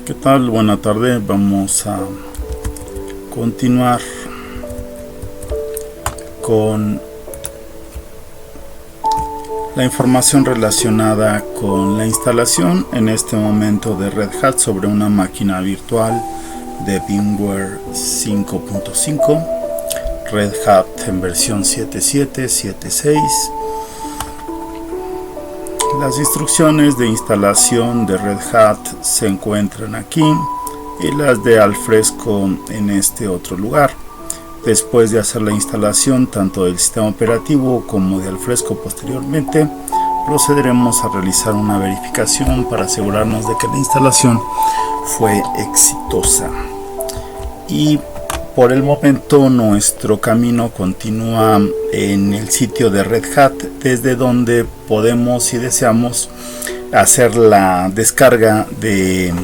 ¿Qué tal? Buena tarde. Vamos a continuar con la información relacionada con la instalación en este momento de Red Hat sobre una máquina virtual de VMware 5.5, Red Hat en versión 7.7, 7.6. Las instrucciones de instalación de Red Hat se encuentran aquí y las de Alfresco en este otro lugar. Después de hacer la instalación tanto del sistema operativo como de Alfresco posteriormente, procederemos a realizar una verificación para asegurarnos de que la instalación fue exitosa. Y por el momento nuestro camino continúa en el sitio de Red Hat, desde donde podemos, si deseamos, hacer la descarga de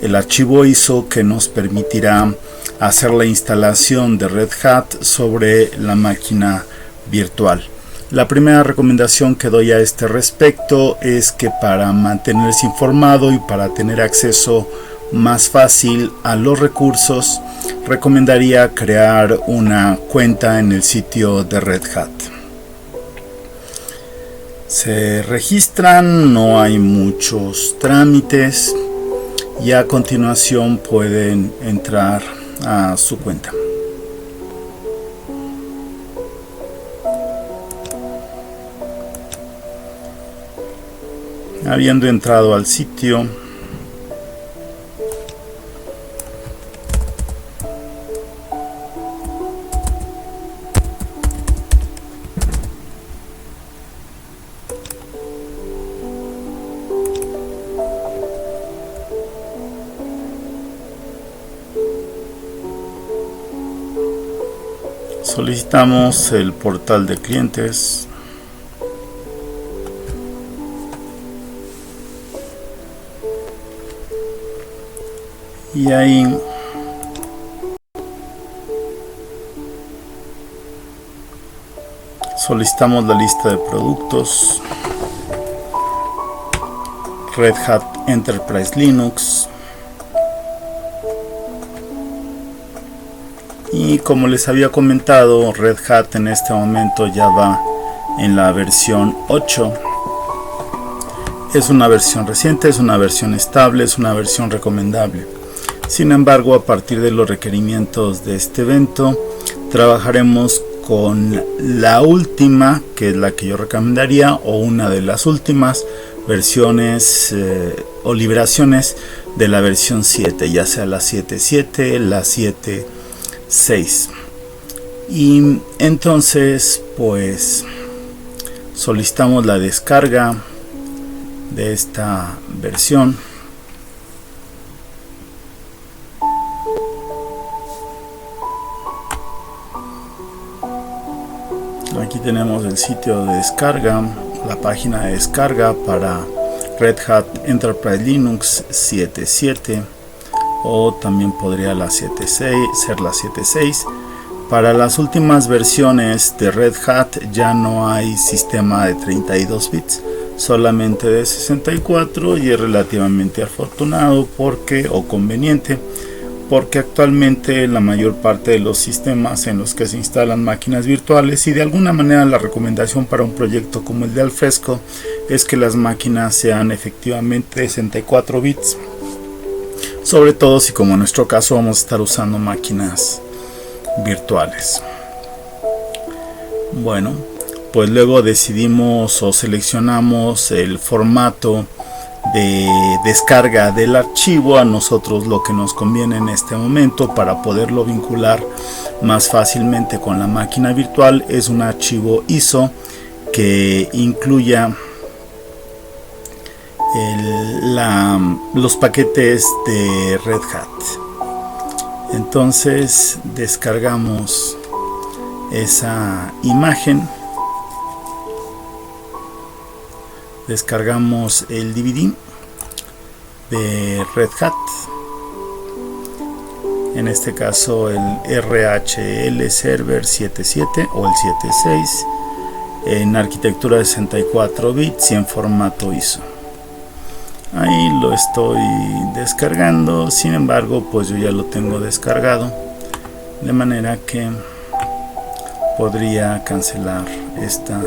el archivo ISO que nos permitirá hacer la instalación de Red Hat sobre la máquina virtual. La primera recomendación que doy a este respecto es que para mantenerse informado y para tener acceso más fácil a los recursos, recomendaría crear una cuenta en el sitio de Red Hat. Se registran, no hay muchos trámites y a continuación pueden entrar a su cuenta. Habiendo entrado al sitio, solicitamos el portal de clientes. Y ahí solicitamos la lista de productos, Red Hat Enterprise Linux. Y como les había comentado, Red Hat en este momento ya va en la versión 8. Es una versión reciente, es una versión estable, es una versión recomendable. Sin embargo, a partir de los requerimientos de este evento, trabajaremos con la última, que es la que yo recomendaría, o una de las últimas versiones o liberaciones de la versión 7, ya sea la 7.7, la 7.6. Y entonces pues solicitamos la descarga de esta versión. Aquí tenemos el sitio de descarga, la página de descarga para Red Hat Enterprise Linux 7.7, o también podría la 7.6 ser la 7.6. Para las últimas versiones de Red Hat ya no hay sistema de 32 bits, solamente de 64, y es relativamente afortunado o conveniente, porque actualmente la mayor parte de los sistemas en los que se instalan máquinas virtuales, y de alguna manera la recomendación para un proyecto como el de Alfresco es que las máquinas sean efectivamente de 64 bits, sobre todo si, como en nuestro caso, vamos a estar usando máquinas virtuales. Bueno, pues luego decidimos o seleccionamos el formato de descarga del archivo. A nosotros lo que nos conviene en este momento para poderlo vincular más fácilmente con la máquina virtual es un archivo ISO que incluya los paquetes de Red Hat. Entonces descargamos esa imagen, descargamos el DVD de Red Hat, en este caso el RHL Server 7.7 o el 7.6 en arquitectura de 64 bits y en formato ISO. Ahí lo estoy descargando, sin embargo pues yo ya lo tengo descargado, de manera que podría cancelar esta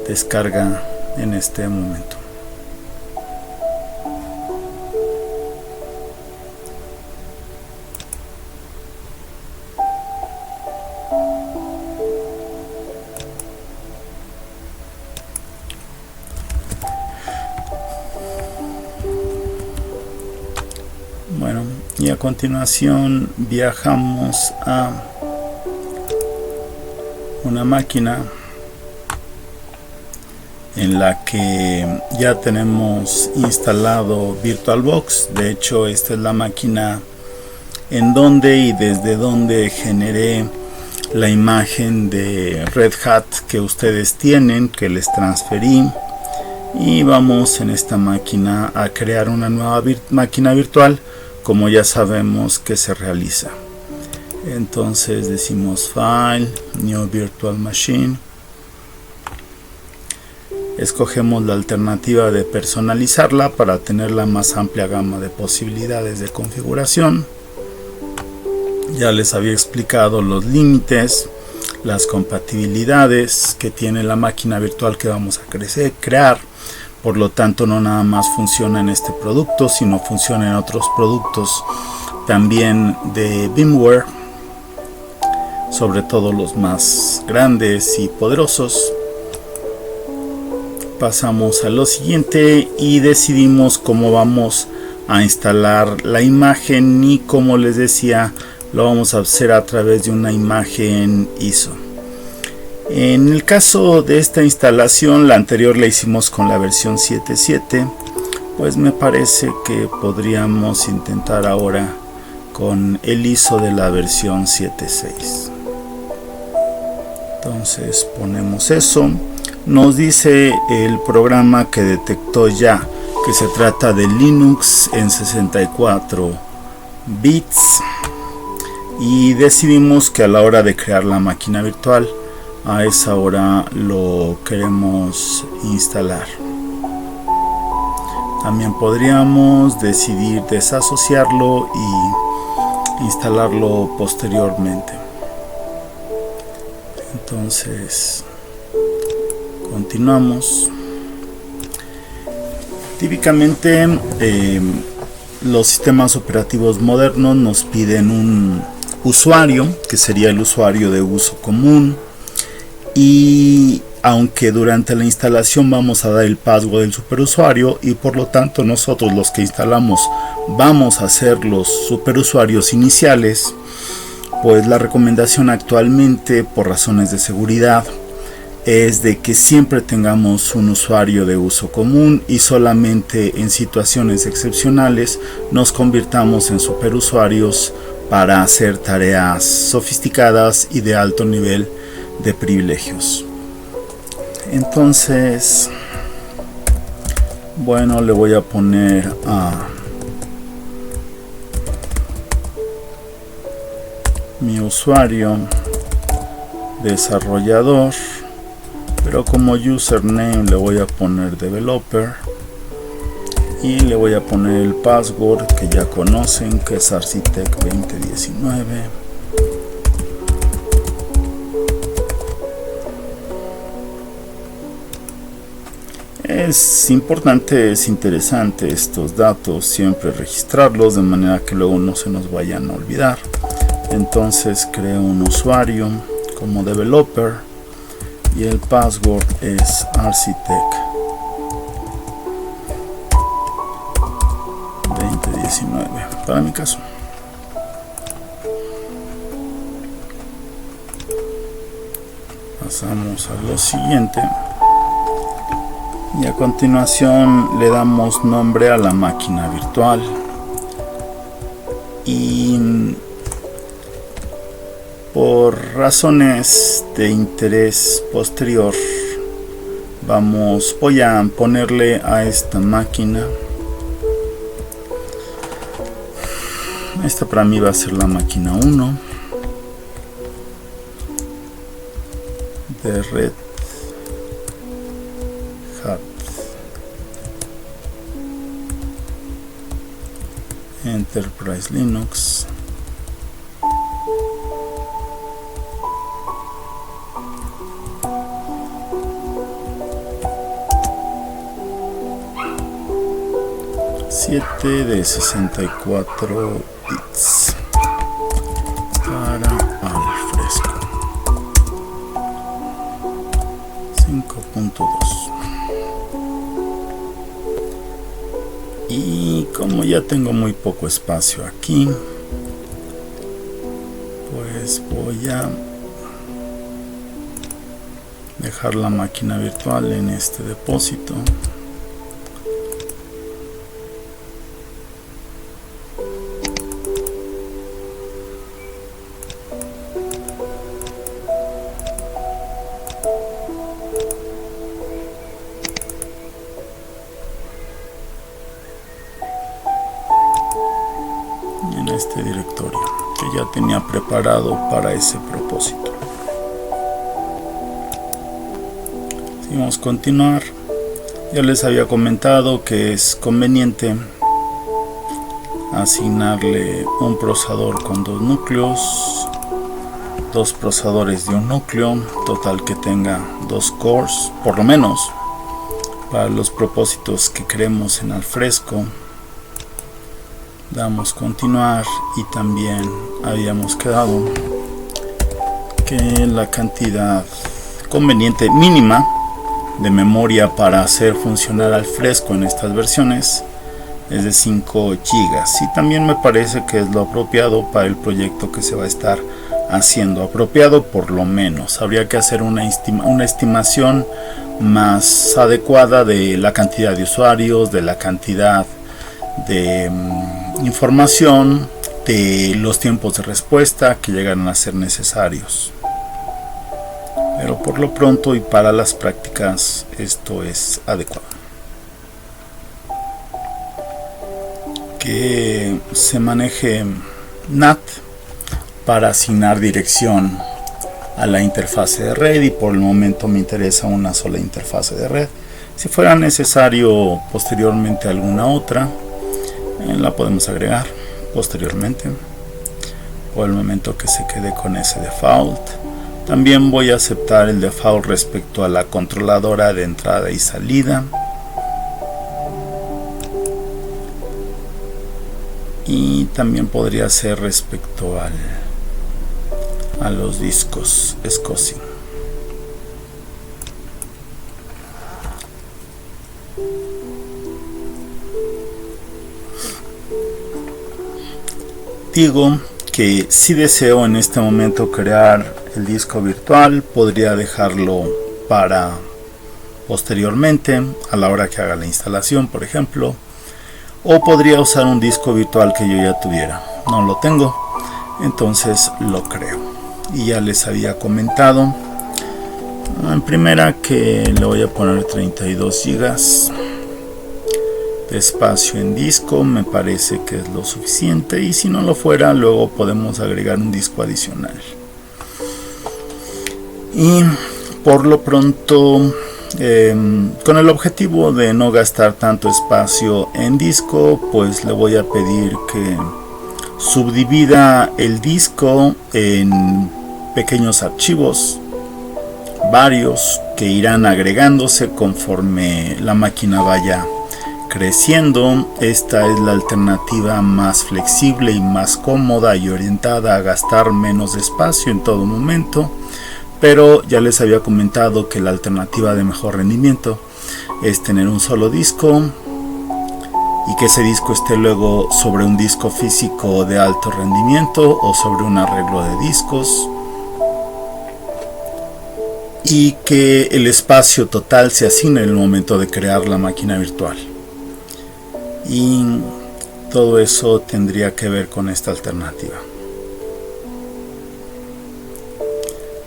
descarga en este momento. Bueno, y a continuación viajamos a una máquina en la que ya tenemos instalado VirtualBox. De hecho, esta es la máquina en donde y desde donde generé la imagen de Red Hat que ustedes tienen, que les transferí. Y vamos en esta máquina a crear una nueva máquina virtual, como ya sabemos que se realiza. Entonces decimos File, New Virtual Machine. Escogemos la alternativa de personalizarla para tener la más amplia gama de posibilidades de configuración. Ya les había explicado los límites, las compatibilidades que tiene la máquina virtual que vamos a crear. Por lo tanto, no nada más funciona en este producto, sino funciona en otros productos también de VMware, sobre todo los más grandes y poderosos. Pasamos a lo siguiente y decidimos cómo vamos a instalar la imagen, y como les decía, lo vamos a hacer a través de una imagen ISO. En el caso de esta instalación, la anterior la hicimos con la versión 7.7, pues me parece que podríamos intentar ahora con el ISO de la versión 7.6. Entonces ponemos eso. Nos dice el programa que detectó ya que se trata de Linux en 64 bits, y decidimos que a la hora de crear la máquina virtual, a esa hora lo queremos instalar. También podríamos decidir desasociarlo y instalarlo posteriormente. Entonces continuamos. Típicamente los sistemas operativos modernos nos piden un usuario, que sería el usuario de uso común, y aunque durante la instalación vamos a dar el password del superusuario, y por lo tanto nosotros los que instalamos vamos a ser los superusuarios iniciales, pues la recomendación actualmente, por razones de seguridad, es de que siempre tengamos un usuario de uso común, y solamente en situaciones excepcionales nos convirtamos en superusuarios para hacer tareas sofisticadas y de alto nivel de privilegios. Entonces, bueno, le voy a poner a mi usuario desarrollador, pero como username le voy a poner developer, y le voy a poner el password que ya conocen, que es Arcitec 2019. Es importante, es interesante estos datos, siempre registrarlos de manera que luego no se nos vayan a olvidar. Entonces creo un usuario como developer y el password es Arcitec 2019 para mi caso. Pasamos a lo siguiente. Y a continuación le damos nombre a la máquina virtual, y por razones de interés posterior voy a ponerle a esta máquina, esta para mí va a ser la máquina 1 de Red Hat. Enterprise Linux. De 64 bits para Alfresco 5.2. y como ya tengo muy poco espacio aquí, pues voy a dejar la máquina virtual en este depósito. Este directorio que ya tenía preparado para ese propósito. Si vamos a continuar, ya les había comentado que es conveniente asignarle un procesador con 2 núcleos, 2 procesadores de un núcleo, total que tenga 2 cores, por lo menos para los propósitos que queremos en Alfresco. Damos continuar y también habíamos quedado que la cantidad conveniente mínima de memoria para hacer funcionar Alfresco en estas versiones es de 5 GB, y también me parece que es lo apropiado para el proyecto que se va a estar haciendo. Apropiado, por lo menos habría que hacer una estimación más adecuada de la cantidad de usuarios, de la cantidad de información, de los tiempos de respuesta que llegan a ser necesarios, pero por lo pronto y para las prácticas esto es adecuado. Que se maneje NAT para asignar dirección a la interfase de red, y por el momento me interesa una sola interfase de red. Si fuera necesario posteriormente alguna otra, la podemos agregar posteriormente. Por el momento que se quede con ese default. También voy a aceptar el default respecto a la controladora de entrada y salida, y también podría ser respecto a los discos SCSI. Digo que si deseo en este momento crear el disco virtual, podría dejarlo para posteriormente, a la hora que haga la instalación, por ejemplo, o podría usar un disco virtual que yo ya tuviera. No lo tengo, entonces lo creo. Y ya les había comentado en primera que le voy a poner 32 GB de espacio en disco. Me parece que es lo suficiente, y si no lo fuera, luego podemos agregar un disco adicional. Y por lo pronto, con el objetivo de no gastar tanto espacio en disco, pues le voy a pedir que subdivida el disco en pequeños archivos, varios que irán agregándose conforme la máquina vaya creciendo. Esta es la alternativa más flexible y más cómoda y orientada a gastar menos espacio en todo momento, pero ya les había comentado que la alternativa de mejor rendimiento es tener un solo disco y que ese disco esté luego sobre un disco físico de alto rendimiento o sobre un arreglo de discos, y que el espacio total se asigne en el momento de crear la máquina virtual. Y todo eso tendría que ver con esta alternativa,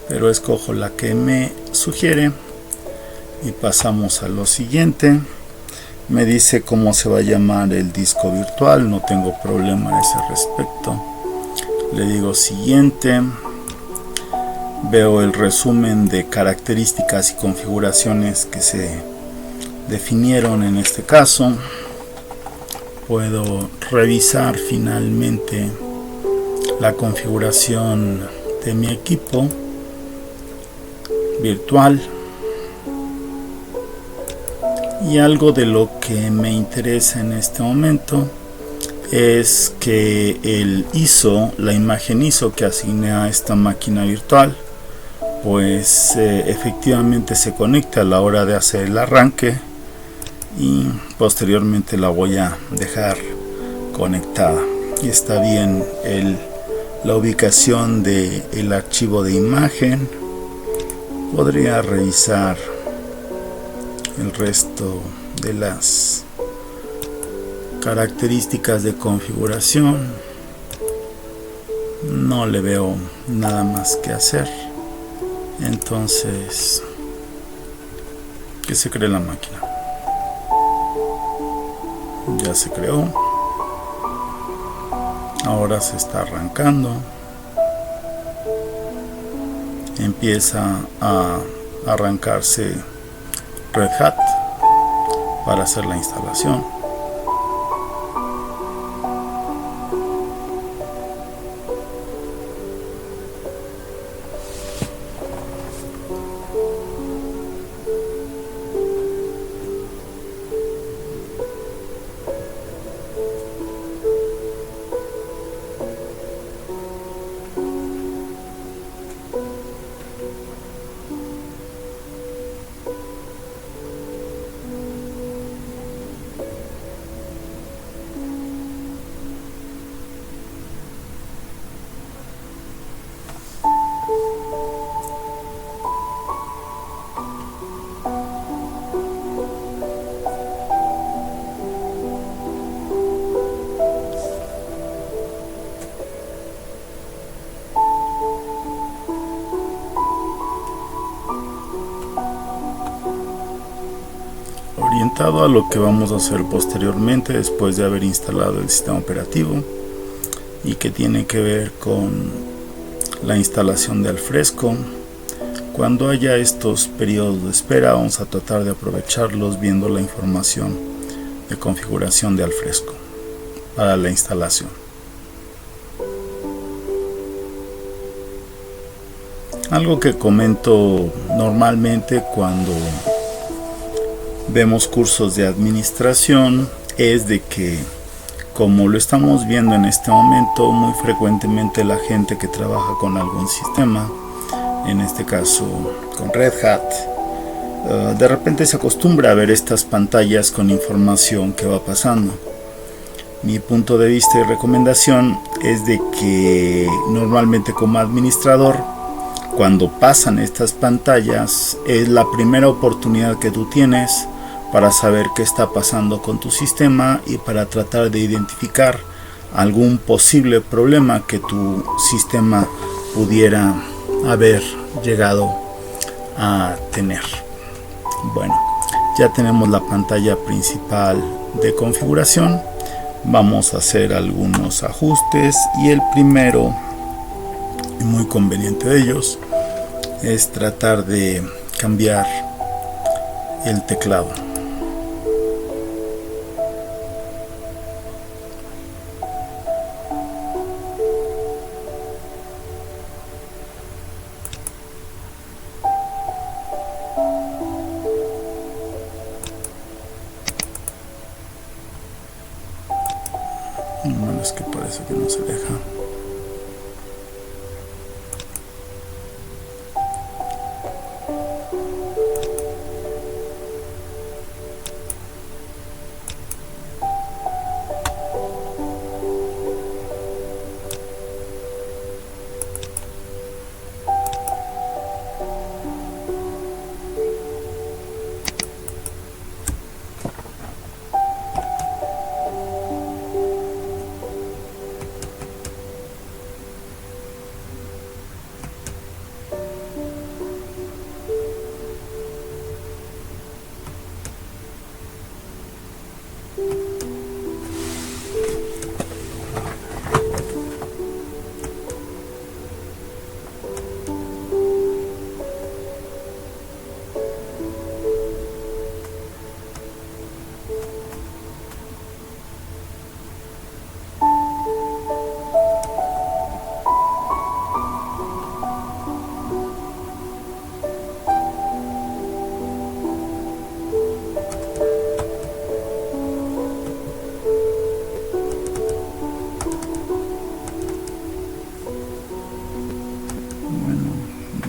pero escojo la que me sugiere y pasamos a lo siguiente. Me dice cómo se va a llamar el disco virtual, no tengo problema a ese respecto. Le digo siguiente. Veo el resumen de características y configuraciones que se definieron en este caso. puedo revisar finalmente la configuración de mi equipo virtual. Y algo de lo que me interesa en este momento es que el ISO, la imagen ISO que asigné a esta máquina virtual, pues efectivamente se conecta a la hora de hacer el arranque, y posteriormente la voy a dejar conectada. Y está bien la ubicación del archivo de imagen. Podría revisar el resto de las características de configuración. No le veo nada más que hacer. Entonces, ¿qué se cree la máquina? Ya se creó. Ahora se está arrancando. Empieza a arrancarse Red Hat para hacer la instalación. Orientado a lo que vamos a hacer posteriormente después de haber instalado el sistema operativo, y que tiene que ver con la instalación de Alfresco. Cuando haya estos periodos de espera, vamos a tratar de aprovecharlos viendo la información de configuración de Alfresco para la instalación. Algo que comento normalmente cuando vemos cursos de administración es de que, como lo estamos viendo en este momento, muy frecuentemente la gente que trabaja con algún sistema, en este caso con Red Hat, de repente se acostumbra a ver estas pantallas con información que va pasando. Mi punto de vista y recomendación es de que normalmente como administrador, cuando pasan estas pantallas, es la primera oportunidad que tú tienes para saber qué está pasando con tu sistema y para tratar de identificar algún posible problema que tu sistema pudiera haber llegado a tener. Bueno, ya tenemos la pantalla principal de configuración. Vamos a hacer algunos ajustes, y el primero y muy conveniente de ellos es tratar de cambiar el teclado. Bueno, es que parece que no se deja.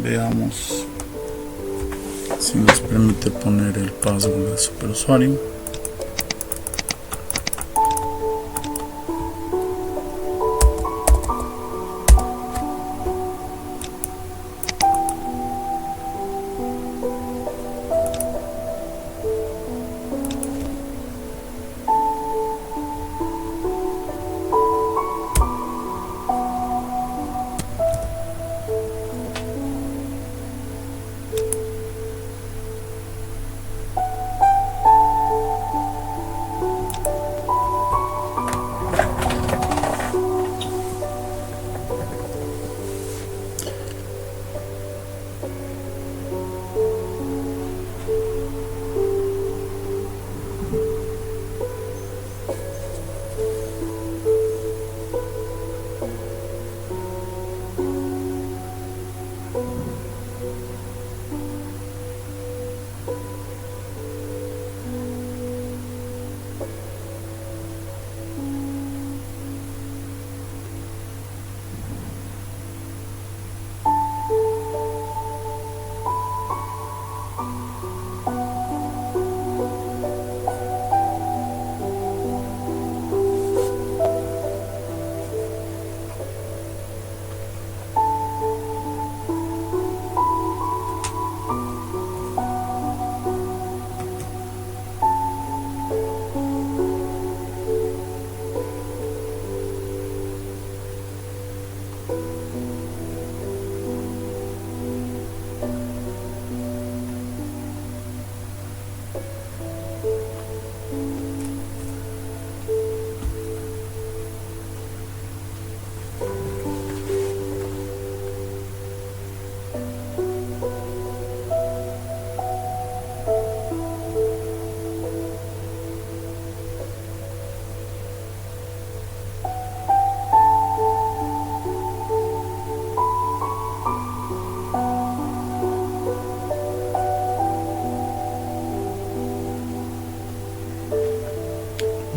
Veamos si nos permite poner el password del superusuario.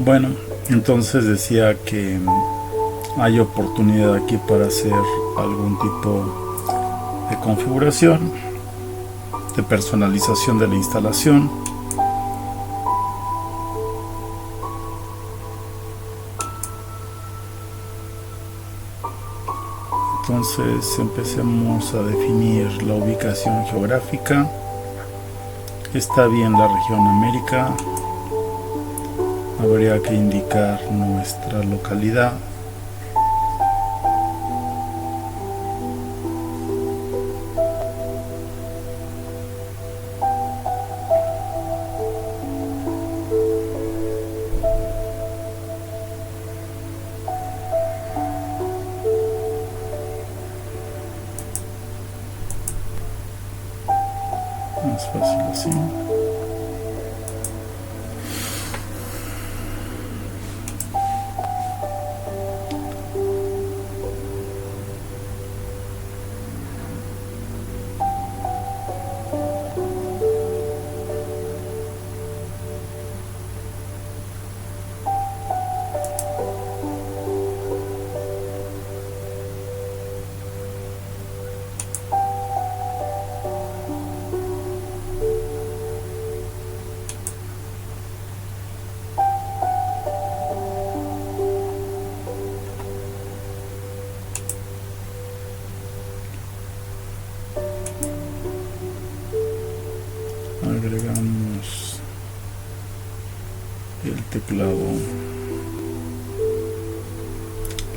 Bueno, entonces decía que hay oportunidad aquí para hacer algún tipo de configuración, de personalización de la instalación. Entonces empecemos a definir la ubicación geográfica. Está bien la región América. Habría que indicar nuestra localidad. Más fácil así. Agregamos el teclado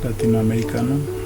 latinoamericano.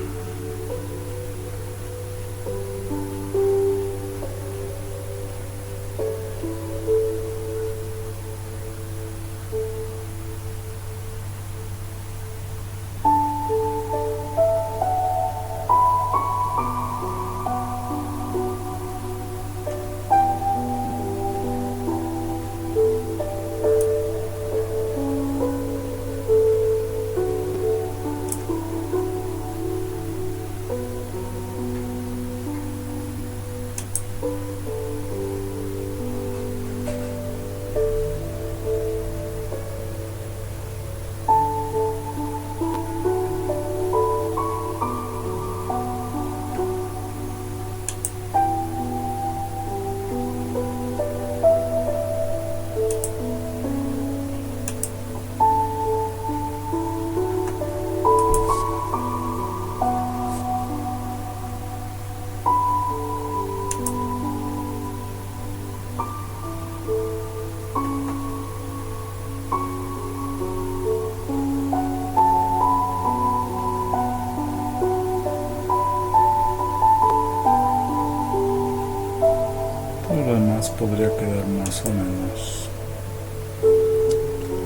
podría quedar más o menos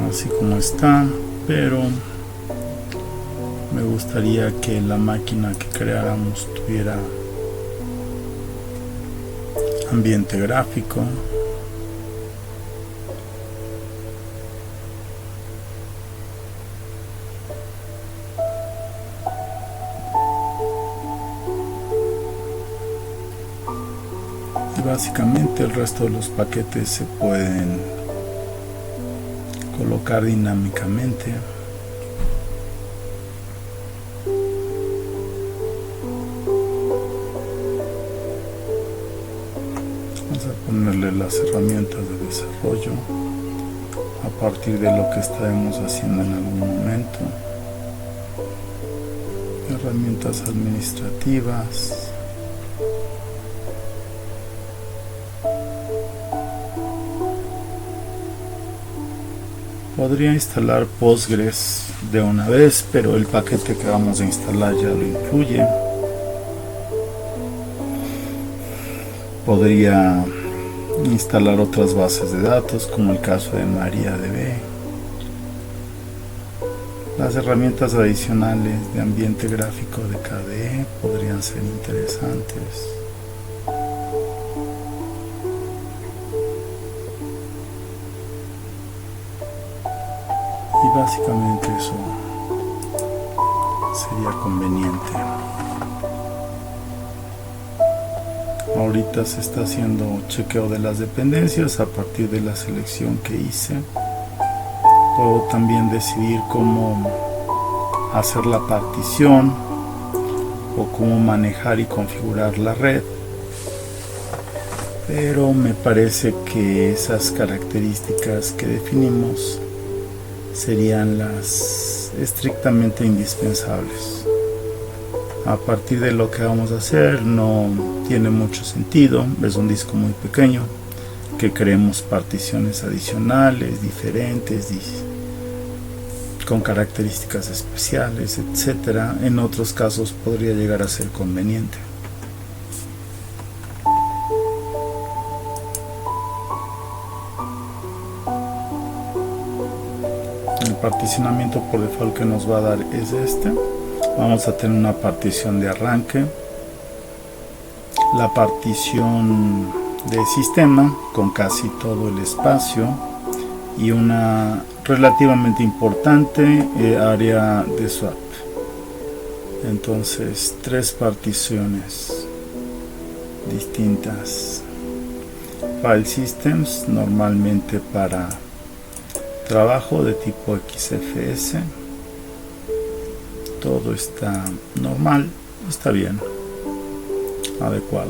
así como está, pero me gustaría que la máquina que creáramos tuviera ambiente gráfico. Y básicamente el resto de los paquetes se pueden colocar dinámicamente. Vamos a ponerle las herramientas de desarrollo a partir de lo que estaremos haciendo en algún momento. Herramientas administrativas. Podría instalar Postgres de una vez, pero el paquete que vamos a instalar ya lo incluye. Podría instalar otras bases de datos, como el caso de MariaDB. Las herramientas adicionales de ambiente gráfico de KDE podrían ser interesantes. Y básicamente eso sería conveniente. Ahorita se está haciendo chequeo de las dependencias a partir de la selección que hice. Puedo también decidir cómo hacer la partición o cómo manejar y configurar la red, pero me parece que esas características que definimos serían las estrictamente indispensables. A partir de lo que vamos a hacer no tiene mucho sentido, es un disco muy pequeño, que creemos particiones adicionales, diferentes, con características especiales, etcétera. En otros casos podría llegar a ser conveniente. El particionamiento por default que nos va a dar es este. Vamos a tener una partición de arranque, la partición de sistema con casi todo el espacio y una relativamente importante área de swap. Entonces 3 particiones distintas. File Systems, normalmente para trabajo de tipo XFS. Todo está normal, está bien, adecuado.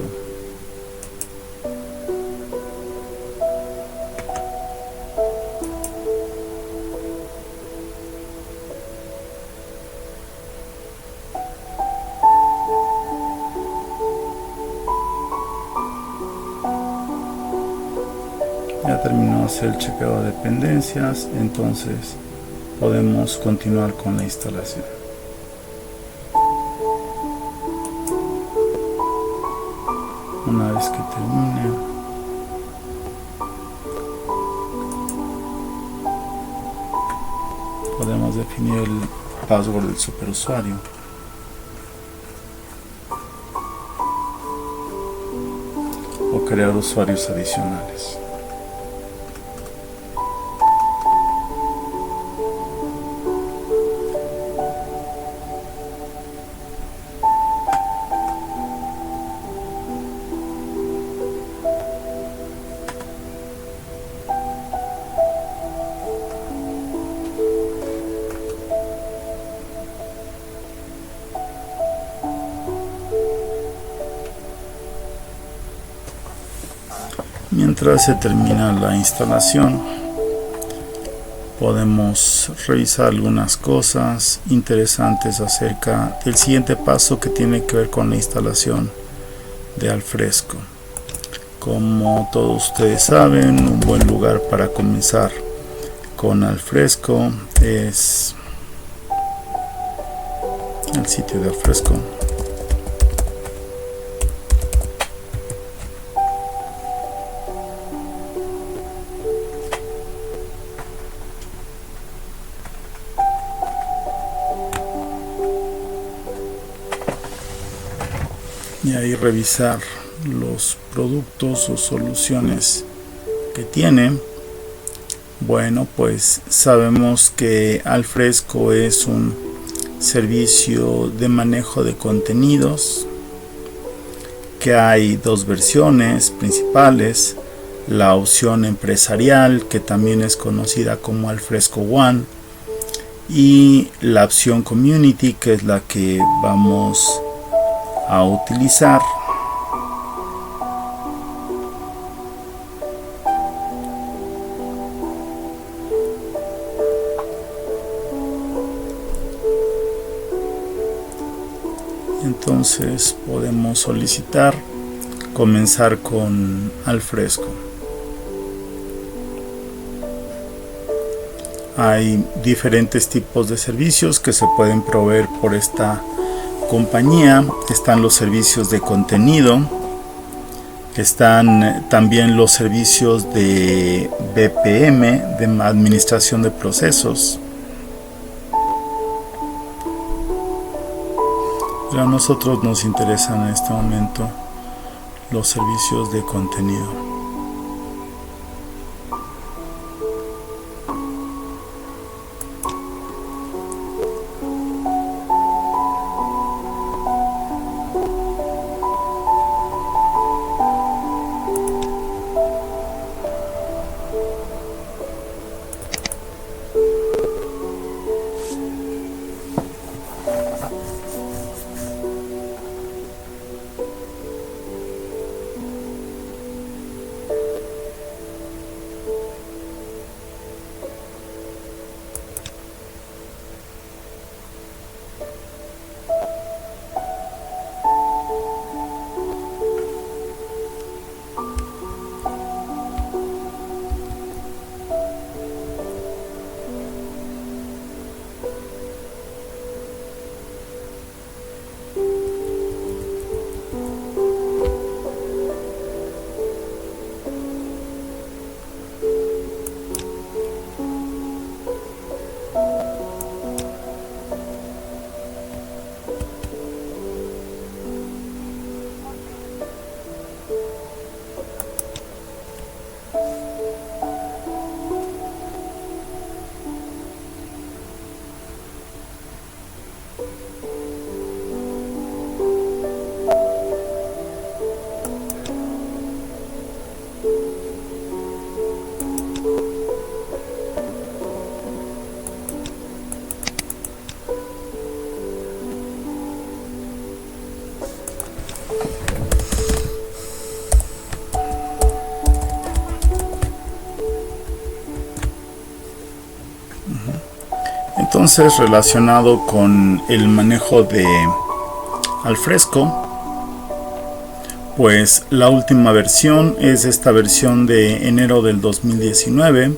Ya terminó de hacer el chequeo de dependencias, entonces podemos continuar con la instalación. Una vez que termine, podemos definir el password del superusuario. O crear usuarios adicionales. Mientras se termina la instalación, podemos revisar algunas cosas interesantes acerca del siguiente paso, que tiene que ver con la instalación de Alfresco. Como todos ustedes saben, un buen lugar para comenzar con Alfresco es el sitio de Alfresco. y ahí revisar los productos o soluciones que tiene. Bueno, pues sabemos que Alfresco es un servicio de manejo de contenidos, que hay dos versiones principales: la opción empresarial, que también es conocida como Alfresco One, y la opción Community, que es la que vamos a utilizar. Entonces podemos solicitar comenzar con Alfresco. Hay diferentes tipos de servicios que se pueden proveer por esta compañía. Están los servicios de contenido, están también los servicios de BPM, de administración de procesos. Pero a nosotros nos interesan en este momento los servicios de contenido. Entonces, relacionado con el manejo de Alfresco, pues la última versión es esta versión de enero del 2019,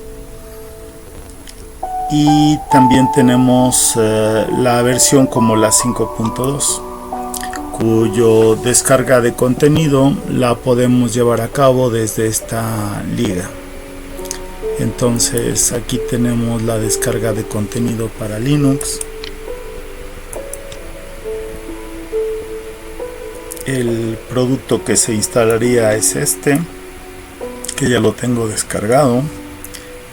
y también tenemos la versión como la 5.2, cuyo descarga de contenido la podemos llevar a cabo desde esta liga. Entonces aquí tenemos la descarga de contenido para Linux. El producto que se instalaría es este, que ya lo tengo descargado,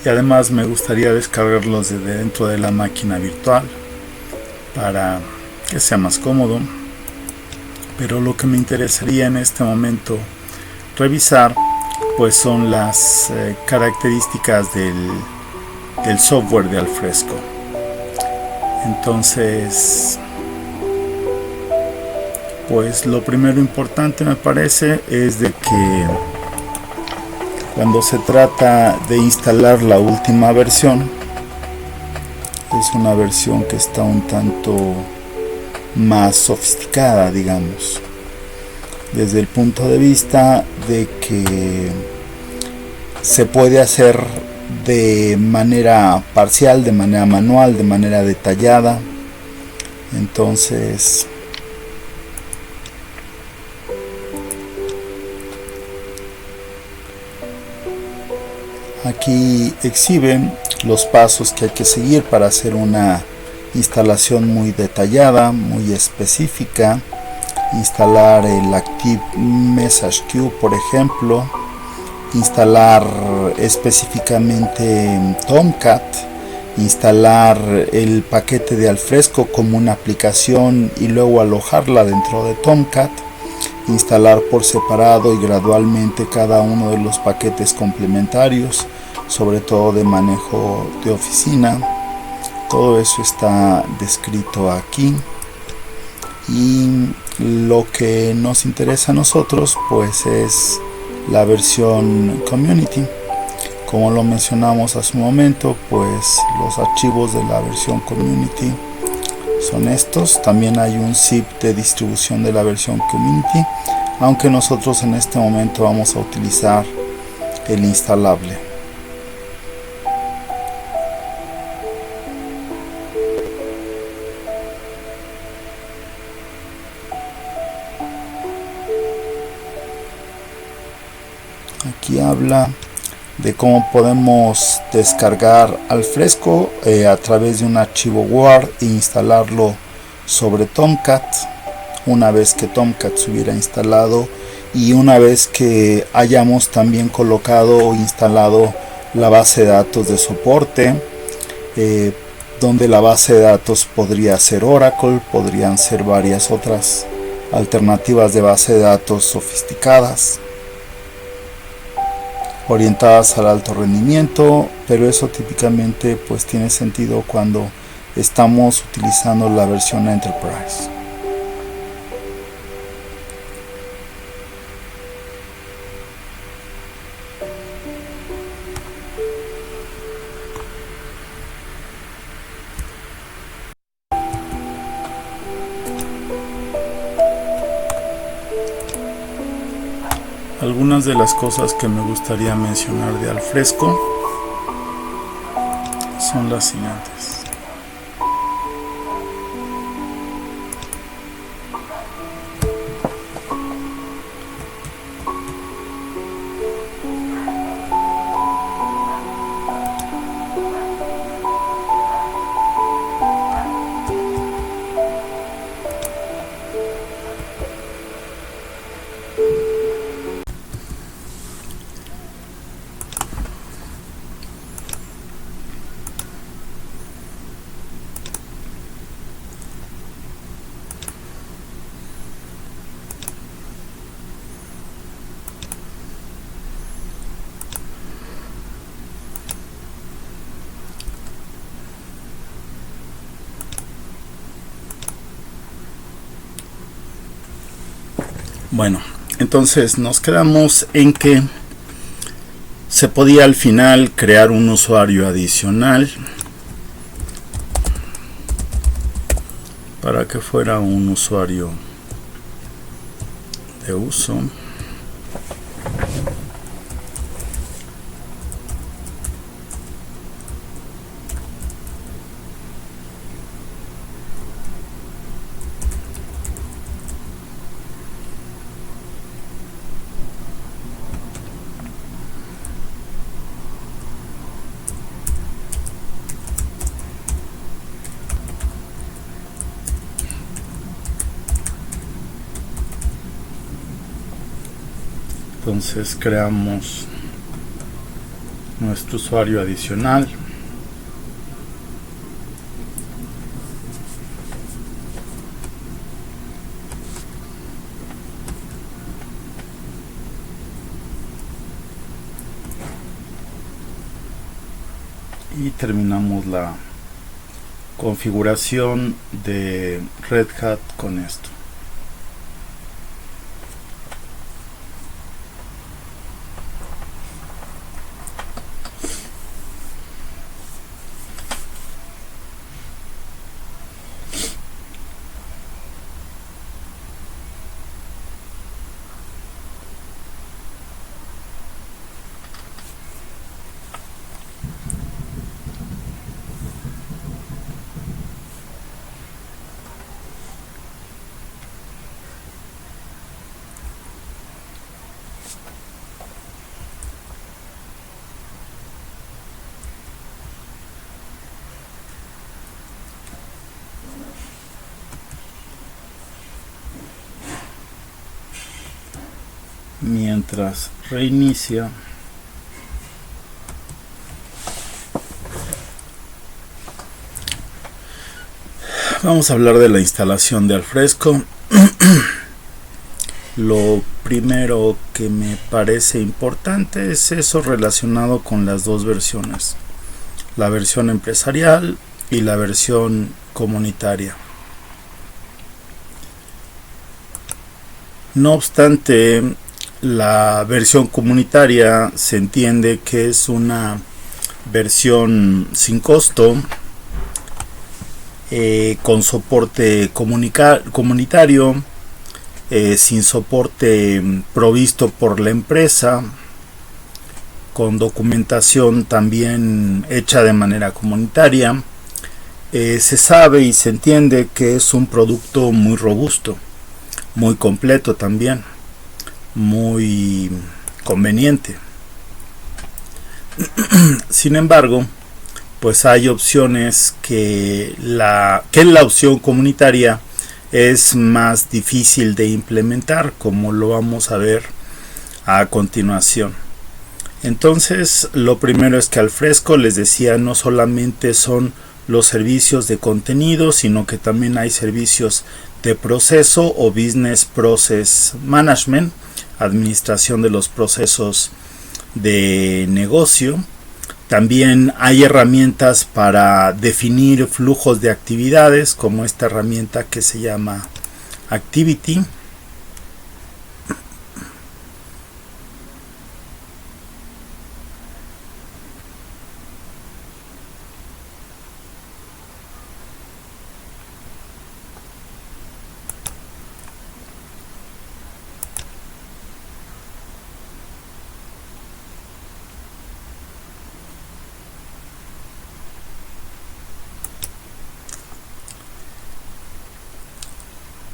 y además me gustaría descargarlos desde dentro de la máquina virtual para que sea más cómodo. Pero lo que me interesaría en este momento revisar pues son las características del software de Alfresco. Entonces, pues lo primero importante me parece es de que cuando se trata de instalar la última versión, es una versión que está un tanto más sofisticada, digamos, desde el punto de vista de que se puede hacer de manera parcial, de manera manual, de manera detallada. Entonces, aquí exhiben los pasos que hay que seguir para hacer una instalación muy detallada, muy específica. instalar el Active Message Queue, por ejemplo, instalar específicamente Tomcat, instalar el paquete de Alfresco como una aplicación y luego alojarla dentro de Tomcat, instalar por separado y gradualmente cada uno de los paquetes complementarios, sobre todo de manejo de oficina. Todo eso está descrito aquí, y lo que nos interesa a nosotros pues es la versión Community. Como lo mencionamos hace un momento, pues los archivos de la versión Community son estos. También hay un zip de distribución de la versión Community, aunque nosotros en este momento vamos a utilizar el instalable. Aquí habla de cómo podemos descargar Alfresco a través de un archivo Word e instalarlo sobre Tomcat. Una vez que Tomcat se hubiera instalado y una vez que hayamos también colocado o instalado la base de datos de soporte, donde la base de datos podría ser Oracle, podrían ser varias otras alternativas de base de datos sofisticadas, orientadas al alto rendimiento, pero eso típicamente pues tiene sentido cuando estamos utilizando la versión Enterprise. Algunas de las cosas que me gustaría mencionar de Alfresco son las siguientes. Bueno, entonces nos quedamos en que se podía al final crear un usuario adicional para que fuera un usuario de uso. Entonces creamos nuestro usuario adicional. Y terminamos la configuración de Red Hat con esto. Mientras reinicia, vamos a hablar de la instalación de Alfresco. Lo primero que me parece importante es eso relacionado con las dos versiones, la versión empresarial y la versión comunitaria. No obstante, la versión comunitaria se entiende que es una versión sin costo, con soporte comunitario, sin soporte provisto por la empresa, con documentación también hecha de manera comunitaria. Se sabe y se entiende que es un producto muy robusto, muy completo también, muy conveniente. Sin embargo, pues hay opciones que la opción comunitaria es más difícil de implementar, como lo vamos a ver a continuación. Entonces, lo primero es que Alfresco, les decía, no solamente son los servicios de contenido, sino que también hay servicios de proceso o Business Process Management, administración de los procesos de negocio. También hay herramientas para definir flujos de actividades, como esta herramienta que se llama Activity.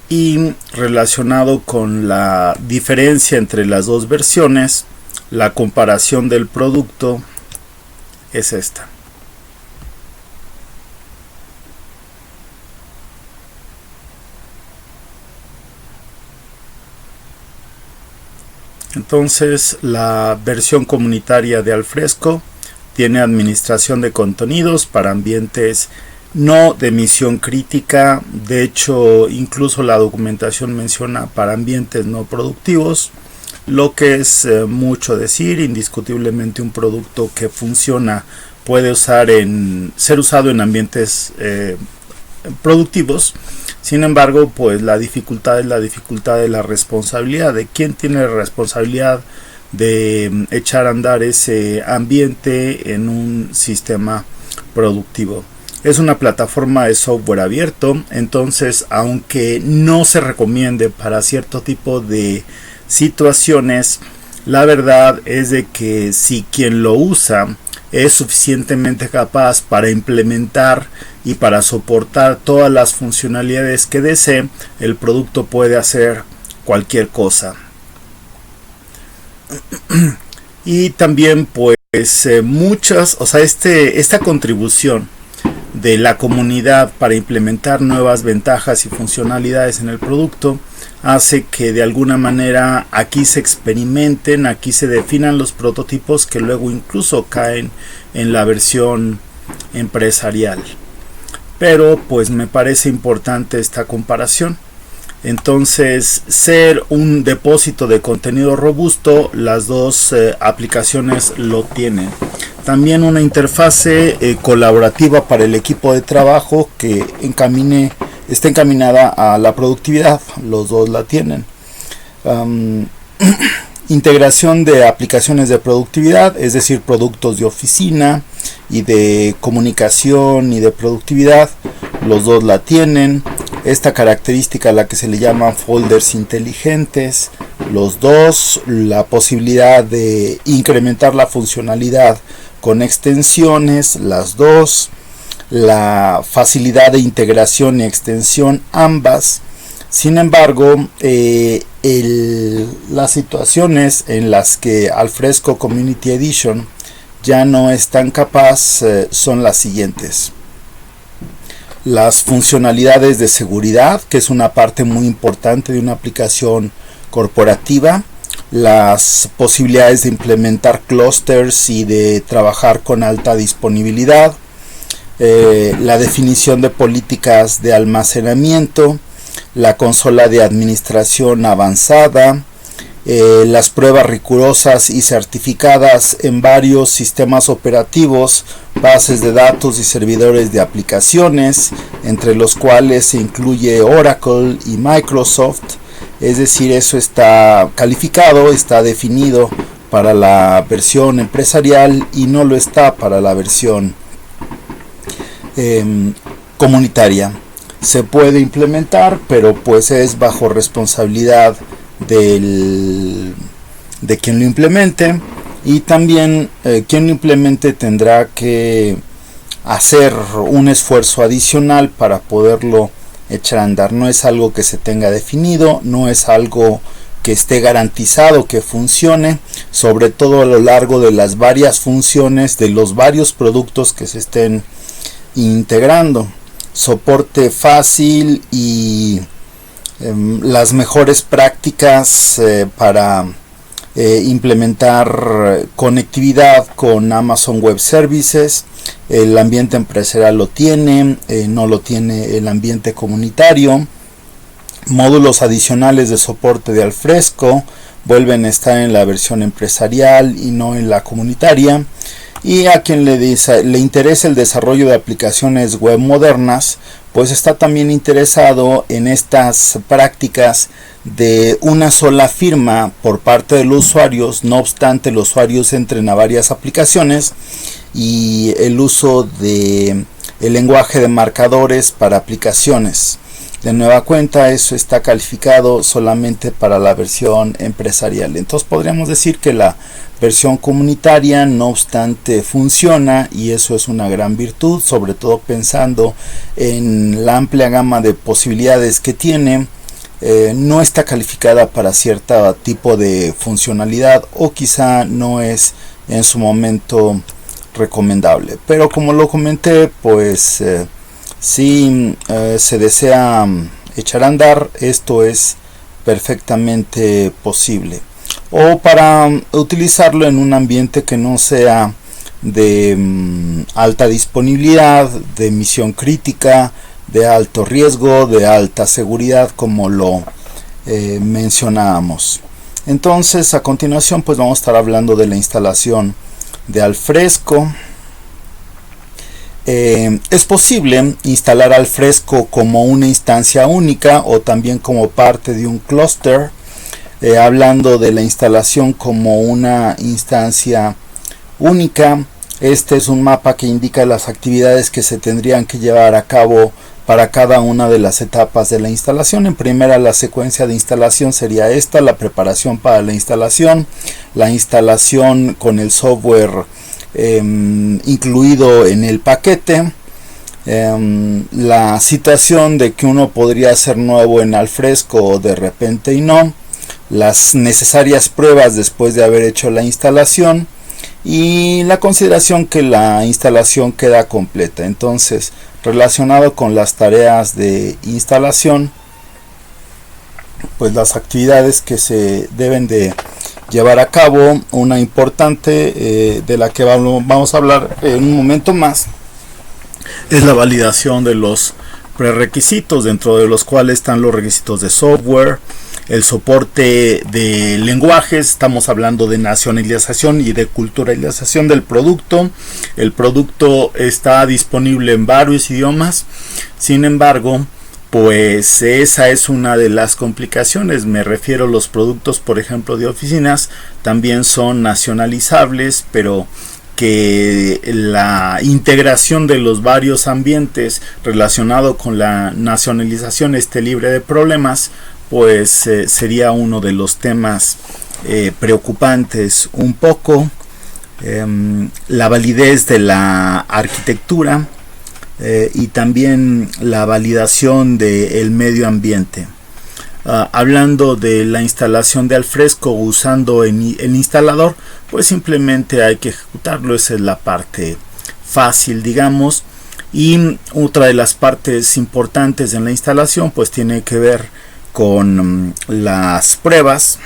Y relacionado con la diferencia entre las dos versiones, la comparación del producto es esta. Entonces, la versión comunitaria de Alfresco tiene administración de contenidos para ambientes no de misión crítica. De hecho, incluso la documentación menciona para ambientes no productivos, lo que es mucho decir. Indiscutiblemente un producto que funciona puede ser usado en ambientes productivos. Sin embargo, pues la dificultad es la dificultad de la responsabilidad, de quién tiene la responsabilidad de echar a andar ese ambiente en un sistema productivo. Es una plataforma de software abierto, entonces aunque no se recomiende para cierto tipo de situaciones, la verdad es de que si quien lo usa es suficientemente capaz para implementar y para soportar todas las funcionalidades que desee, el producto puede hacer cualquier cosa. Y también pues esta contribución de la comunidad para implementar nuevas ventajas y funcionalidades en el producto hace que de alguna manera aquí se experimenten, aquí se definan los prototipos que luego incluso caen en la versión empresarial. Pero pues me parece importante esta comparación. Entonces, ser un depósito de contenido robusto, las dos aplicaciones lo tienen. También una interfase colaborativa para el equipo de trabajo que está encaminada a la productividad. Los dos la tienen. Integración de aplicaciones de productividad, es decir, productos de oficina y de comunicación y de productividad. Los dos la tienen. Esta característica a la que se le llaman folders inteligentes, los dos. La posibilidad de incrementar la funcionalidad con extensiones, las dos. La facilidad de integración y extensión, ambas. Sin embargo, las situaciones en las que Alfresco Community Edition ya no es tan capaz son las siguientes. Las funcionalidades de seguridad, que es una parte muy importante de una aplicación corporativa, las posibilidades de implementar clusters y de trabajar con alta disponibilidad, la definición de políticas de almacenamiento, la consola de administración avanzada, las pruebas rigurosas y certificadas en varios sistemas operativos, bases de datos y servidores de aplicaciones, entre los cuales se incluye Oracle y Microsoft. Es decir, eso está calificado, está definido para la versión empresarial y no lo está para la versión comunitaria. Se puede implementar, pero pues es bajo responsabilidad de quien lo implemente, y también quien lo implemente tendrá que hacer un esfuerzo adicional para poderlo echar a andar. No es algo que se tenga definido, no es algo que esté garantizado que funcione, sobre todo a lo largo de las varias funciones de los varios productos que se estén integrando. Soporte fácil y las mejores prácticas para implementar conectividad con Amazon Web Services. El ambiente empresarial lo tiene, no lo tiene el ambiente comunitario. Módulos adicionales de soporte de Alfresco vuelven a estar en la versión empresarial y no en la comunitaria. Y a quien le interesa el desarrollo de aplicaciones web modernas, pues está también interesado en estas prácticas de una sola firma por parte de los usuarios. No obstante, los usuarios entren a varias aplicaciones, y el uso de el lenguaje de marcadores para aplicaciones. De nueva cuenta, eso está calificado solamente para la versión empresarial. Entonces podríamos decir que la versión comunitaria, no obstante, funciona, y eso es una gran virtud, sobre todo pensando en la amplia gama de posibilidades que tiene. No está calificada para cierto tipo de funcionalidad, o quizá no es en su momento recomendable. Pero como lo comenté, pues si se desea echar a andar, esto es perfectamente posible. O para utilizarlo en un ambiente que no sea de alta disponibilidad, de misión crítica, de alto riesgo, de alta seguridad, como lo mencionábamos. Entonces, a continuación, pues vamos a estar hablando de la instalación de Alfresco. Es posible instalar Alfresco como una instancia única o también como parte de un clúster. Hablando de la instalación como una instancia única, este es un mapa que indica las actividades que se tendrían que llevar a cabo para cada una de las etapas de la instalación. En primera, la secuencia de instalación sería esta: la preparación para la instalación con el software incluido en el paquete, la situación de que uno podría ser nuevo en Alfresco o de repente y no, las necesarias pruebas después de haber hecho la instalación, y la consideración que la instalación queda completa. Entonces, relacionado con las tareas de instalación, pues las actividades que se deben de llevar a cabo, una importante de la que vamos a hablar en un momento más, es la validación de los prerequisitos, dentro de los cuales están los requisitos de software, el soporte de lenguajes. Estamos hablando de nacionalización y de culturalización del producto. El producto está disponible en varios idiomas, sin embargo, pues esa es una de las complicaciones. Me refiero a los productos, por ejemplo, de oficinas, también son nacionalizables, pero que la integración de los varios ambientes relacionado con la nacionalización esté libre de problemas, pues sería uno de los temas preocupantes un poco. La validez de la arquitectura y también la validación del medio ambiente. Hablando de la instalación de Alfresco usando el instalador, pues simplemente hay que ejecutarlo. Esa es la parte fácil, digamos. Y otra de las partes importantes en la instalación pues tiene que ver con las pruebas.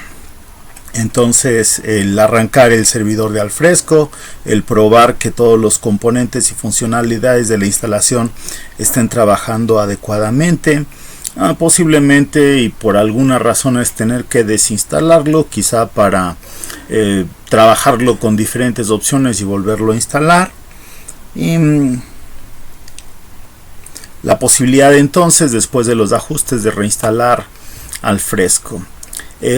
Entonces, el arrancar el servidor de Alfresco, el probar que todos los componentes y funcionalidades de la instalación estén trabajando adecuadamente, posiblemente y por alguna razón es tener que desinstalarlo, quizá para trabajarlo con diferentes opciones y volverlo a instalar. Y la posibilidad entonces, después de los ajustes, de reinstalar Alfresco.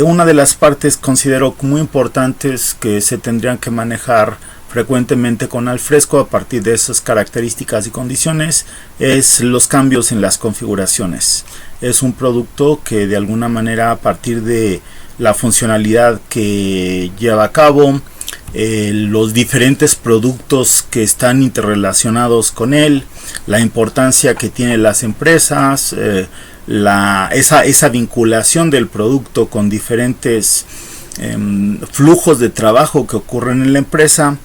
Una de las partes considero muy importantes que se tendrían que manejar frecuentemente con Alfresco a partir de esas características y condiciones es los cambios en las configuraciones. Es un producto que de alguna manera, a partir de la funcionalidad que lleva a cabo, los diferentes productos que están interrelacionados con él, la importancia que tienen las empresas, esa vinculación del producto con diferentes flujos de trabajo que ocurren en la empresa,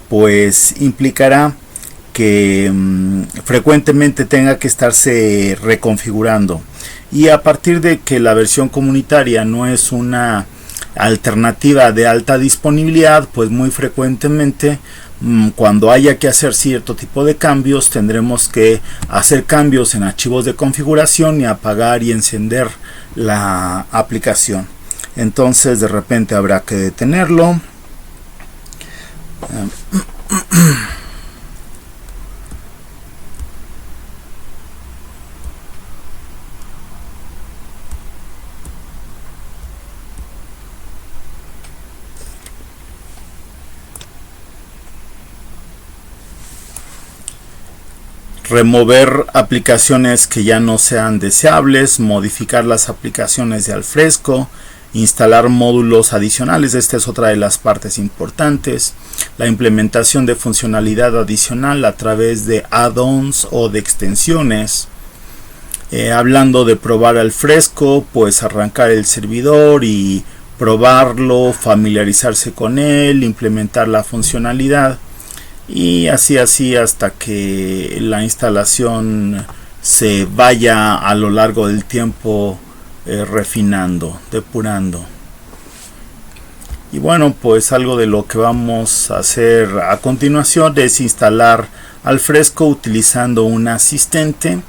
pues implicará que frecuentemente tenga que estarse reconfigurando. Y a partir de que la versión comunitaria no es una alternativa de alta disponibilidad, pues muy frecuentemente cuando haya que hacer cierto tipo de cambios, tendremos que hacer cambios en archivos de configuración y apagar y encender la aplicación. Entonces de repente habrá que detenerlo. Remover aplicaciones que ya no sean deseables, modificar las aplicaciones de Alfresco, instalar módulos adicionales. Esta es otra de las partes importantes. La implementación de funcionalidad adicional a través de add-ons o de extensiones. Hablando de probar Alfresco, pues arrancar el servidor y probarlo, familiarizarse con él, implementar la funcionalidad. Y así hasta que la instalación se vaya a lo largo del tiempo refinando, depurando. Y bueno, pues algo de lo que vamos a hacer a continuación es instalar Alfresco utilizando un asistente.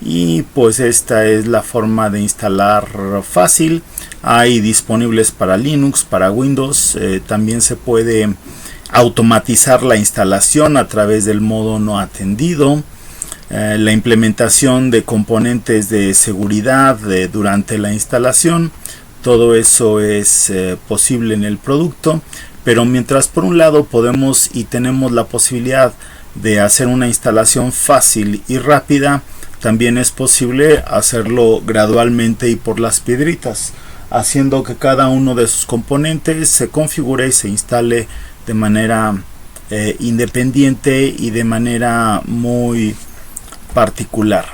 Y pues esta es la forma de instalar fácil. Hay disponibles para Linux, para Windows. También se puede automatizar la instalación a través del modo no atendido, la implementación de componentes de seguridad durante la instalación. Todo eso es posible en el producto, pero mientras por un lado podemos y tenemos la posibilidad de hacer una instalación fácil y rápida, también es posible hacerlo gradualmente y por las piedritas, haciendo que cada uno de sus componentes se configure y se instale de manera independiente y de manera muy particular.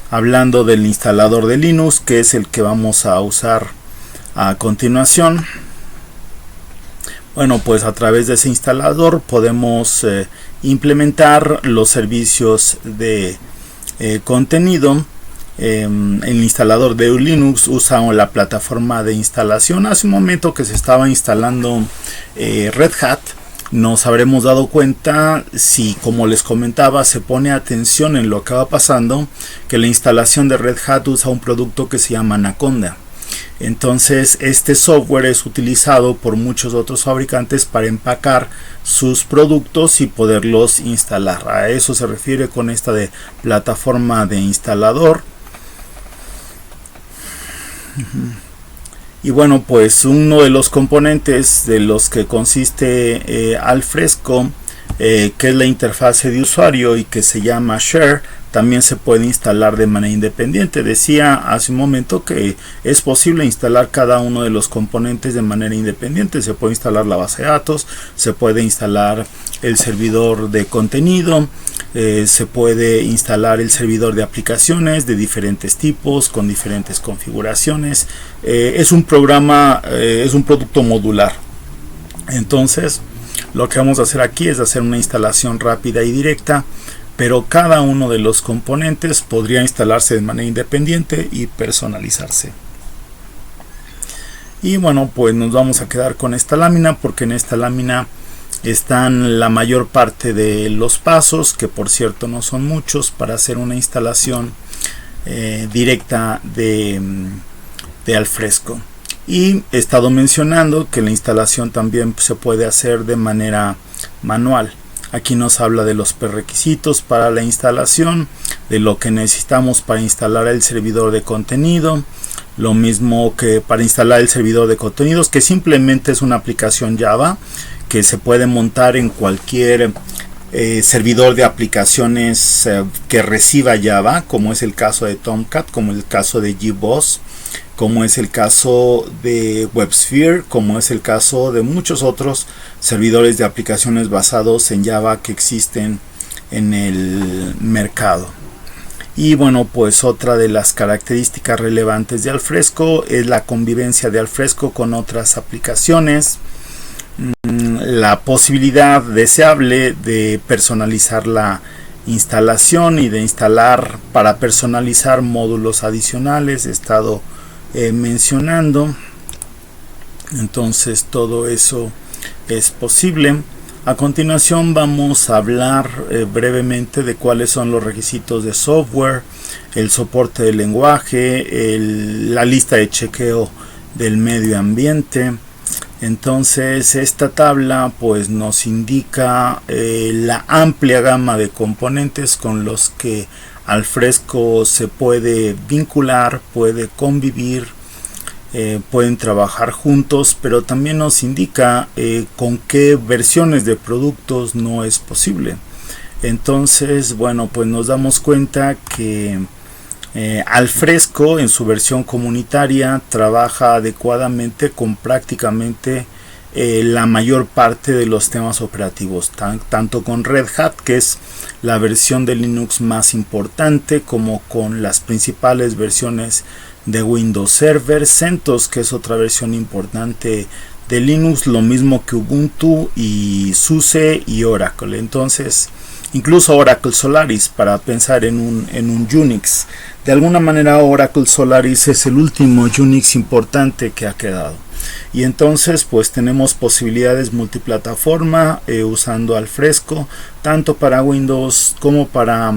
Hablando del instalador de Linux, que es el que vamos a usar a continuación, bueno, pues a través de ese instalador podemos implementar los servicios de contenido. El instalador de Linux usa la plataforma de instalación. Hace un momento que se estaba instalando Red Hat, nos habremos dado cuenta, si como les comentaba se pone atención en lo que va pasando, que la instalación de Red Hat usa un producto que se llama Anaconda. Entonces este software es utilizado por muchos otros fabricantes para empacar sus productos y poderlos instalar. A eso se refiere con esta de plataforma de instalador. Y bueno, pues uno de los componentes de los que consiste Alfresco, que es la interfase de usuario y que se llama Share, también se puede instalar de manera independiente. Decía hace un momento que es posible instalar cada uno de los componentes de manera independiente. Se puede instalar la base de datos, se puede instalar el servidor de contenido, se puede instalar el servidor de aplicaciones de diferentes tipos con diferentes configuraciones. Es un programa, es un producto modular. Entonces lo que vamos a hacer aquí es hacer una instalación rápida y directa, pero cada uno de los componentes podría instalarse de manera independiente y personalizarse. Y bueno, pues nos vamos a quedar con esta lámina, porque en esta lámina están la mayor parte de los pasos, que por cierto no son muchos, para hacer una instalación directa de Alfresco. Y he estado mencionando que la instalación también se puede hacer de manera manual. Aquí nos habla de los prerequisitos para la instalación, de lo que necesitamos para instalar el servidor de contenido, lo mismo que para instalar el servidor de contenidos, que simplemente es una aplicación Java que se puede montar en cualquier servidor de aplicaciones que reciba Java, como es el caso de Tomcat, como el caso de JBoss, como es el caso de WebSphere, como es el caso de muchos otros servidores de aplicaciones basados en Java que existen en el mercado. Y bueno, pues otra de las características relevantes de Alfresco es la convivencia de Alfresco con otras aplicaciones, la posibilidad deseable de personalizar la instalación y de instalar para personalizar módulos adicionales. He estado mencionando, entonces todo eso es posible. A continuación vamos a hablar brevemente de cuáles son los requisitos de software, el soporte del lenguaje, la lista de chequeo del medio ambiente. Entonces esta tabla pues nos indica la amplia gama de componentes con los que Alfresco se puede vincular, puede convivir, pueden trabajar juntos, pero también nos indica con qué versiones de productos no es posible. Entonces, bueno, pues nos damos cuenta que Alfresco en su versión comunitaria trabaja adecuadamente con prácticamente la mayor parte de los temas operativos, tanto con Red Hat, que es la versión de Linux más importante, como con las principales versiones de Windows Server, CentOS, que es otra versión importante de Linux, lo mismo que Ubuntu y SUSE y Oracle. Entonces, incluso Oracle Solaris, para pensar en un Unix. De alguna manera Oracle Solaris es el último Unix importante que ha quedado. Y entonces pues tenemos posibilidades multiplataforma usando Alfresco, tanto para Windows como para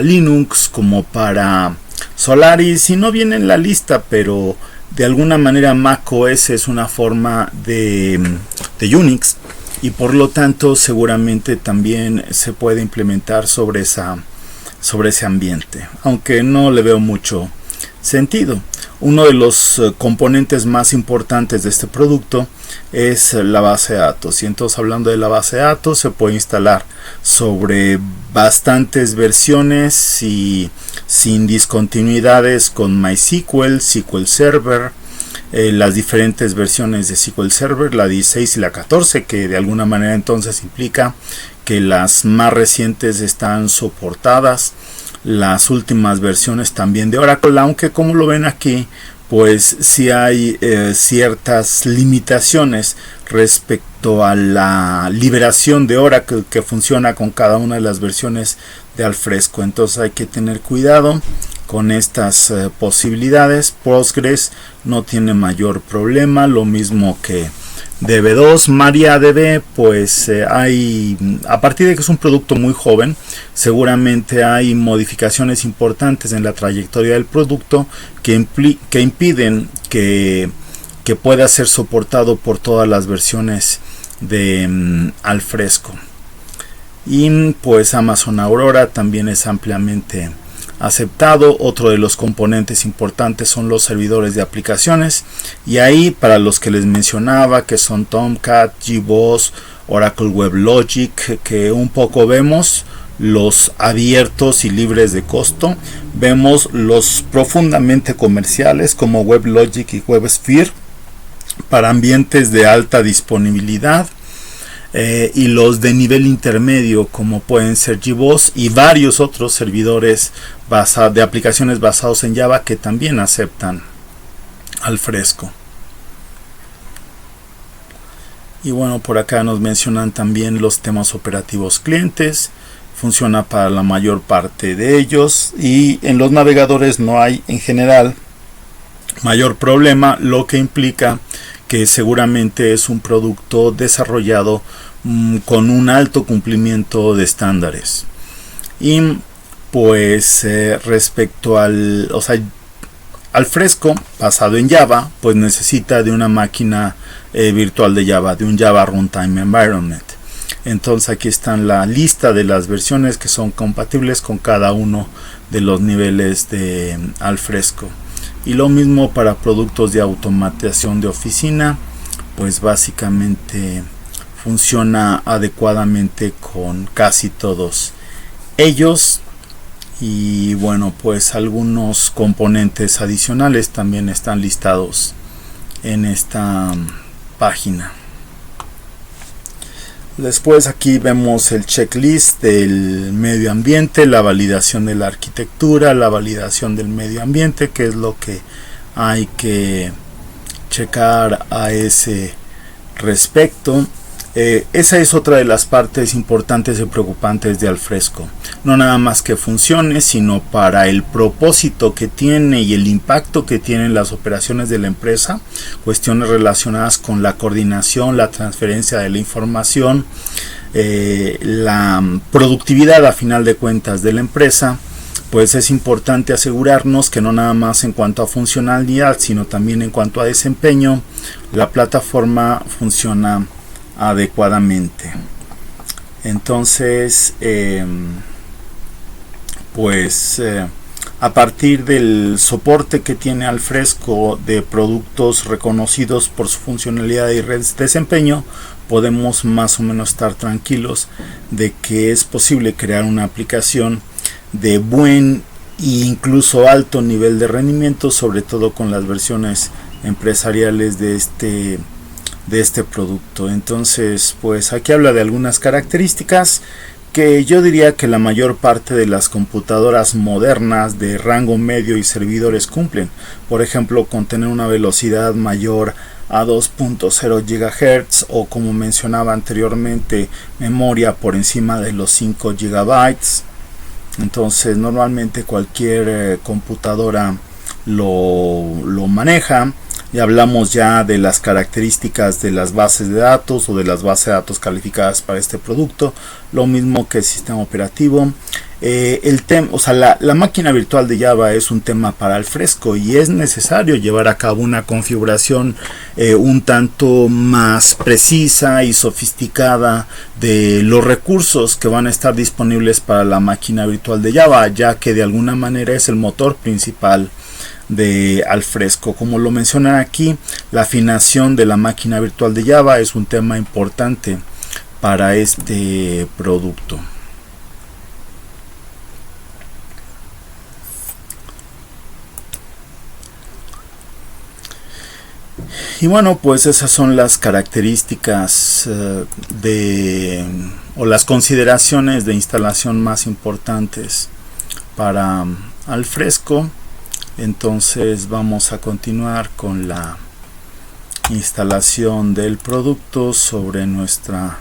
Linux, como para Solaris. Y no viene en la lista, pero de alguna manera macOS es una forma de Unix, y por lo tanto seguramente también se puede implementar sobre ese ambiente, aunque no le veo mucho sentido. Uno de los componentes más importantes de este producto es la base de datos, y entonces, hablando de la base de datos, se puede instalar sobre bastantes versiones y sin discontinuidades con MySQL, SQL Server, las diferentes versiones de SQL Server, la 16 y la 14, que de alguna manera entonces implica que las más recientes están soportadas, las últimas versiones también de Oracle, aunque como lo ven aquí, pues sí hay ciertas limitaciones respecto a la liberación de Oracle, que funciona con cada una de las versiones de Alfresco. Entonces hay que tener cuidado con estas posibilidades. Postgres no tiene mayor problema, lo mismo que DB2. MariaDB, pues hay, a partir de que es un producto muy joven, seguramente hay modificaciones importantes en la trayectoria del producto que impiden que pueda ser soportado por todas las versiones de Alfresco. Y pues Amazon Aurora también es ampliamente aceptado. Otro de los componentes importantes son los servidores de aplicaciones, y ahí, para los que les mencionaba, que son Tomcat, JBoss, Oracle WebLogic, que un poco vemos los abiertos y libres de costo, vemos los profundamente comerciales como WebLogic y WebSphere para ambientes de alta disponibilidad, y los de nivel intermedio como pueden ser JBoss y varios otros servidores de aplicaciones basados en Java que también aceptan Alfresco. Y bueno, por acá nos mencionan también los temas operativos clientes. Funciona para la mayor parte de ellos, y en los navegadores no hay en general mayor problema, lo que implica que seguramente es un producto desarrollado con un alto cumplimiento de estándares. Y pues respecto al Fresco basado en Java, pues necesita de una máquina virtual de Java, de un Java Runtime Environment. Entonces aquí están la lista de las versiones que son compatibles con cada uno de los niveles de Alfresco. Y lo mismo para productos de automatización de oficina, pues básicamente funciona adecuadamente con casi todos ellos. Y bueno, pues algunos componentes adicionales también están listados en esta página. Después aquí vemos el checklist del medio ambiente, la validación de la arquitectura, la validación del medio ambiente, que es lo que hay que checar a ese respecto. Esa es otra de las partes importantes y preocupantes de Alfresco. No nada más que funcione, sino para el propósito que tiene y el impacto que tienen las operaciones de la empresa, cuestiones relacionadas con la coordinación, la transferencia de la información, la productividad a final de cuentas de la empresa. Pues es importante asegurarnos que no nada más en cuanto a funcionalidad, sino también en cuanto a desempeño, la plataforma funciona adecuadamente. Entonces a partir del soporte que tiene Alfresco de productos reconocidos por su funcionalidad y desempeño, podemos más o menos estar tranquilos de que es posible crear una aplicación de buen e incluso alto nivel de rendimiento, sobre todo con las versiones empresariales de este producto. Entonces pues aquí habla de algunas características que yo diría que la mayor parte de las computadoras modernas de rango medio y servidores cumplen. Por ejemplo, con tener una velocidad mayor a 2.0 GHz o, como mencionaba anteriormente, memoria por encima de los 5 GB. Entonces normalmente cualquier computadora lo maneja. Y hablamos ya de las características de las bases de datos o de las bases de datos calificadas para este producto, lo mismo que el sistema operativo. La máquina virtual de Java es un tema para Alfresco y es necesario llevar a cabo una configuración un tanto más precisa y sofisticada de los recursos que van a estar disponibles para la máquina virtual de Java, ya que de alguna manera es el motor principal de Alfresco. Como lo mencionan aquí, la afinación de la máquina virtual de Java es un tema importante para este producto. Y bueno, pues esas son las características o las consideraciones de instalación más importantes para Alfresco. Entonces vamos a continuar con la instalación del producto sobre nuestra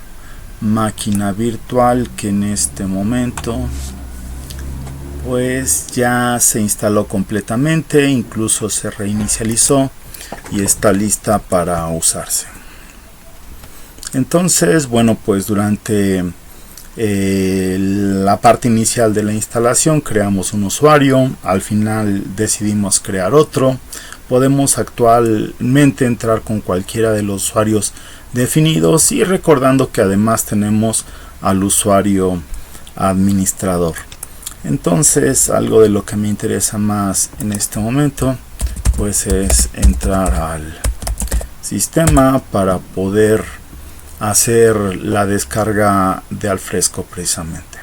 máquina virtual, que en este momento pues ya se instaló completamente, incluso se reinicializó y está lista para usarse. Entonces, bueno, pues durante la parte inicial de la instalación creamos un usuario, al final decidimos crear otro. Podemos actualmente entrar con cualquiera de los usuarios definidos, y recordando que además tenemos al usuario administrador. Entonces, algo de lo que me interesa más en este momento pues es entrar al sistema para poder hacer la descarga de Alfresco precisamente.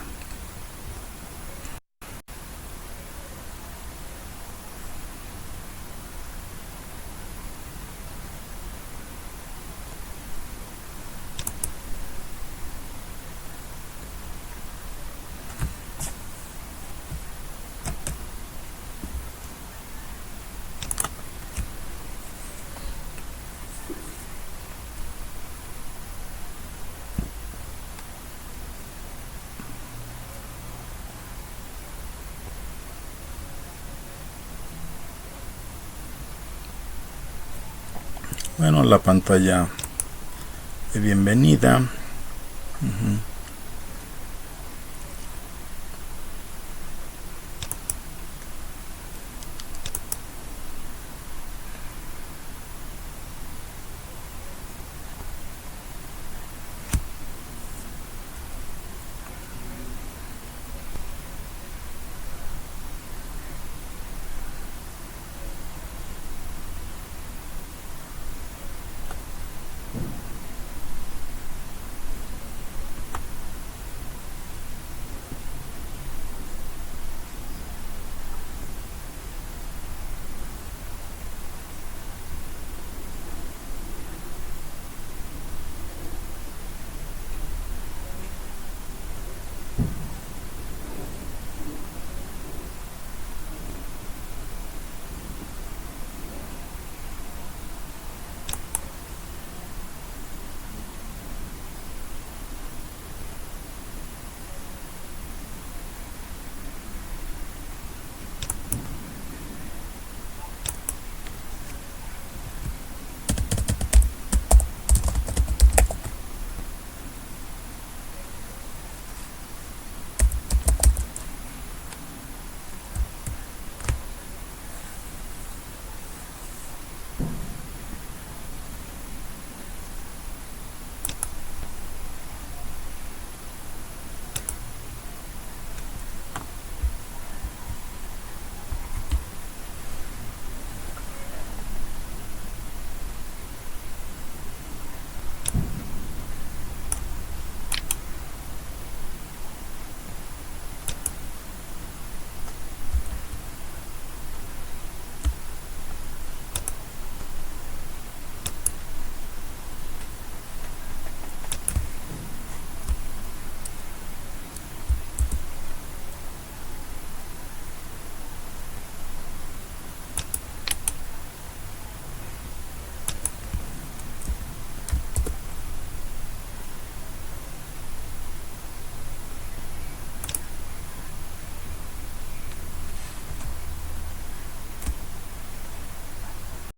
Bueno, la pantalla de bienvenida.